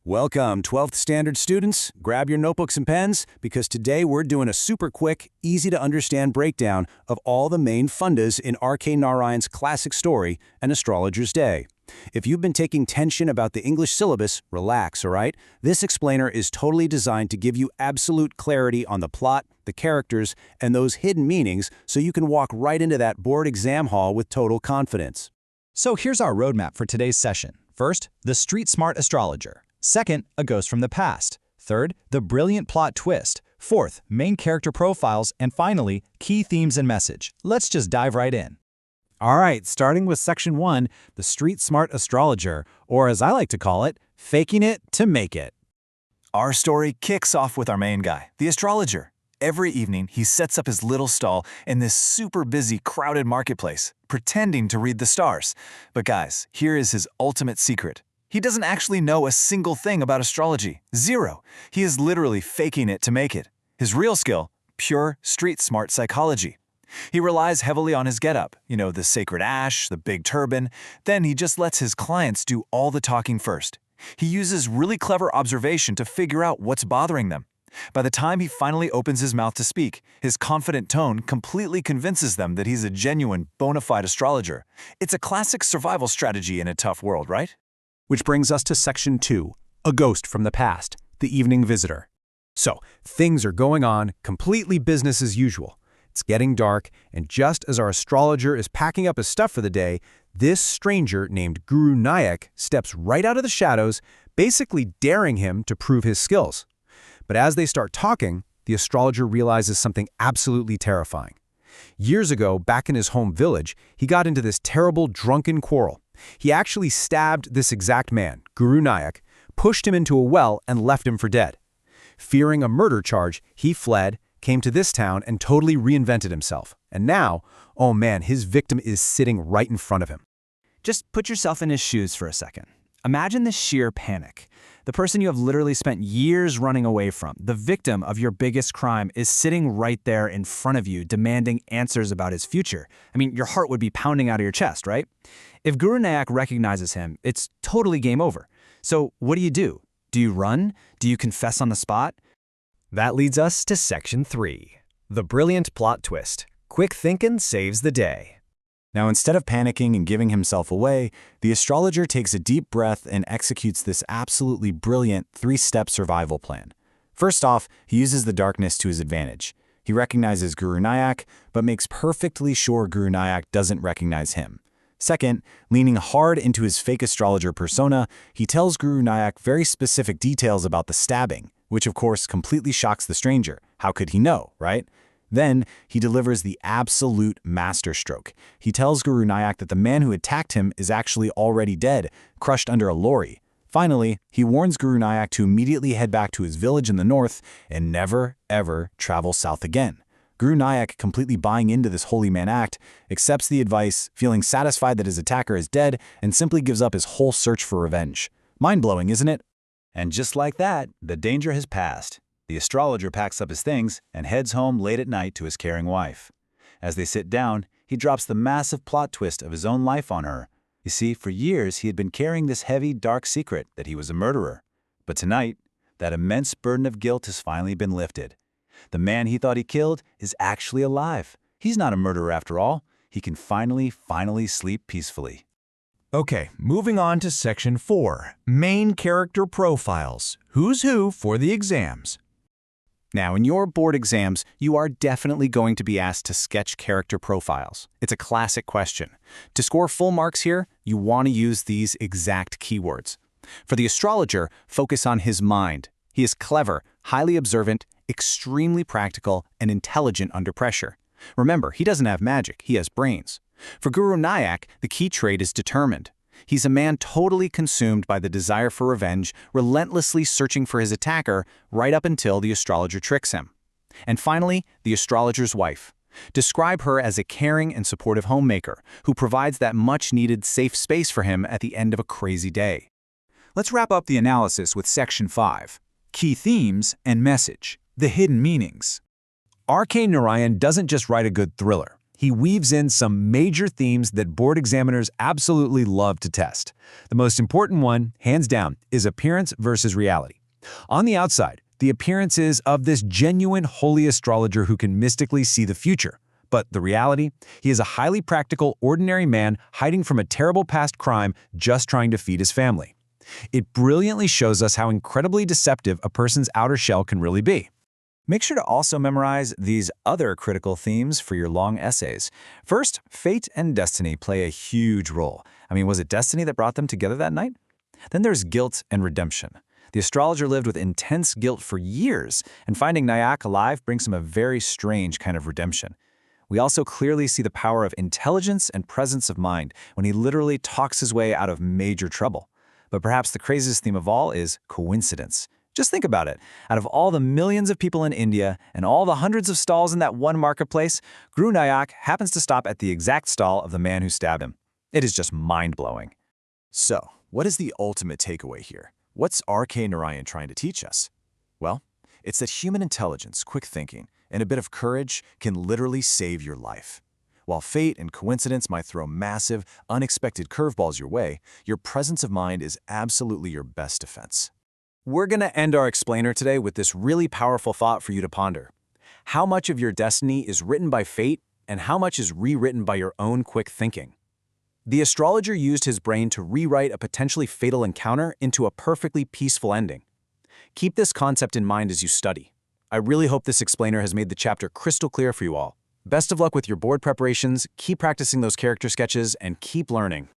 Welcome, 12th standard students. Grab your notebooks and pens because today we're doing a super quick, easy to understand breakdown of all the main fundas in R.K. Narayan's classic story, An Astrologer's Day. If you've been taking tension about the English syllabus, relax, all right? This explainer is totally designed to give you absolute clarity on the plot, the characters, and those hidden meanings so you can walk right into that board exam hall with total confidence. So here's our roadmap for today's session. First, the street-smart astrologer. Second, a ghost from the past. Third, the brilliant plot twist. Fourth, main character profiles. And finally, key themes and message. Let's just dive right in. All right, starting with Section 1, the street-smart astrologer, or as I like to call it, faking it to make it. Our story kicks off with our main guy, the astrologer. Every evening, he sets up his little stall in this super busy, crowded marketplace, pretending to read the stars. But guys, here is his ultimate secret. He doesn't actually know a single thing about astrology. Zero. He is literally faking it to make it. His real skill, pure street-smart psychology. He relies heavily on his getup, the sacred ash, the big turban. Then he just lets his clients do all the talking first. He uses really clever observation to figure out what's bothering them. By the time he finally opens his mouth to speak, his confident tone completely convinces them that he's a genuine, bona fide astrologer. It's a classic survival strategy in a tough world, right? Which brings us to Section 2, a ghost from the past, the evening visitor. So, things are going on, completely business as usual. It's getting dark, and just as our astrologer is packing up his stuff for the day, this stranger named Guru Nayak steps right out of the shadows, basically daring him to prove his skills. But as they start talking, the astrologer realizes something absolutely terrifying. Years ago, back in his home village, he got into this terrible drunken quarrel. He actually stabbed this exact man, Guru Nayak, pushed him into a well and left him for dead. Fearing a murder charge, he fled, came to this town, and totally reinvented himself. And now, oh man, his victim is sitting right in front of him. Just put yourself in his shoes for a second. Imagine the sheer panic. The person you have literally spent years running away from, the victim of your biggest crime, is sitting right there in front of you, demanding answers about his future. I mean, your heart would be pounding out of your chest, right? If Guru Nayak recognizes him, it's totally game over. So what do? Do you run? Do you confess on the spot? That leads us to Section 3, the brilliant plot twist. Quick thinking saves the day. Now, instead of panicking and giving himself away, the astrologer takes a deep breath and executes this absolutely brilliant three-step survival plan. First off, he uses the darkness to his advantage. He recognizes Guru Nayak, but makes perfectly sure Guru Nayak doesn't recognize him. Second, leaning hard into his fake astrologer persona, he tells Guru Nayak very specific details about the stabbing, which of course completely shocks the stranger. How could he know, right? Then, he delivers the absolute masterstroke. He tells Guru Nayak that the man who attacked him is actually already dead, crushed under a lorry. Finally, he warns Guru Nayak to immediately head back to his village in the north and never, ever travel south again. Guru Nayak, completely buying into this holy man act, accepts the advice, feeling satisfied that his attacker is dead, and simply gives up his whole search for revenge. Mind-blowing, isn't it? And just like that, the danger has passed. The astrologer packs up his things and heads home late at night to his caring wife. As they sit down, he drops the massive plot twist of his own life on her. You see, for years he had been carrying this heavy, dark secret that he was a murderer. But tonight, that immense burden of guilt has finally been lifted. The man he thought he killed is actually alive. He's not a murderer after all. He can finally sleep peacefully. Okay, moving on to Section 4, main character profiles. Who's who for the exams? Now, in your board exams, you are definitely going to be asked to sketch character profiles. It's a classic question. To score full marks here, you want to use these exact keywords. For the astrologer, focus on his mind. He is clever, highly observant, extremely practical, and intelligent under pressure. Remember, he doesn't have magic, he has brains. For Guru Nayak, the key trait is determined. He's a man totally consumed by the desire for revenge, relentlessly searching for his attacker right up until the astrologer tricks him. And finally, the astrologer's wife. Describe her as a caring and supportive homemaker who provides that much-needed safe space for him at the end of a crazy day. Let's wrap up the analysis with Section 5, key themes and message, the hidden meanings. R.K. Narayan doesn't just write a good thriller. he weaves in some major themes that board examiners absolutely love to test. The most important one, hands down, is appearance versus reality. On the outside, the appearance is of this genuine holy astrologer who can mystically see the future. But the reality? He is a highly practical, ordinary man hiding from a terrible past crime just trying to feed his family. It brilliantly shows us how incredibly deceptive a person's outer shell can really be. Make sure to also memorize these other critical themes for your long essays. First, fate and destiny play a huge role. Was it destiny that brought them together that night? Then there's guilt and redemption. The astrologer lived with intense guilt for years, and finding Nyack alive brings him a very strange kind of redemption. We also clearly see the power of intelligence and presence of mind when he literally talks his way out of major trouble. But perhaps the craziest theme of all is coincidence. Just think about it. Out of all the millions of people in India and all the hundreds of stalls in that one marketplace, Guru Nayak happens to stop at the exact stall of the man who stabbed him. It is just mind-blowing. So, what is the ultimate takeaway here? What's R.K. Narayan trying to teach us? Well, it's that human intelligence, quick thinking, and a bit of courage can literally save your life. While fate and coincidence might throw massive, unexpected curveballs your way, your presence of mind is absolutely your best defense. We're going to end our explainer today with this really powerful thought for you to ponder. How much of your destiny is written by fate, and how much is rewritten by your own quick thinking? The astrologer used his brain to rewrite a potentially fatal encounter into a perfectly peaceful ending. Keep this concept in mind as you study. I really hope this explainer has made the chapter crystal clear for you all. Best of luck with your board preparations, keep practicing those character sketches, and keep learning.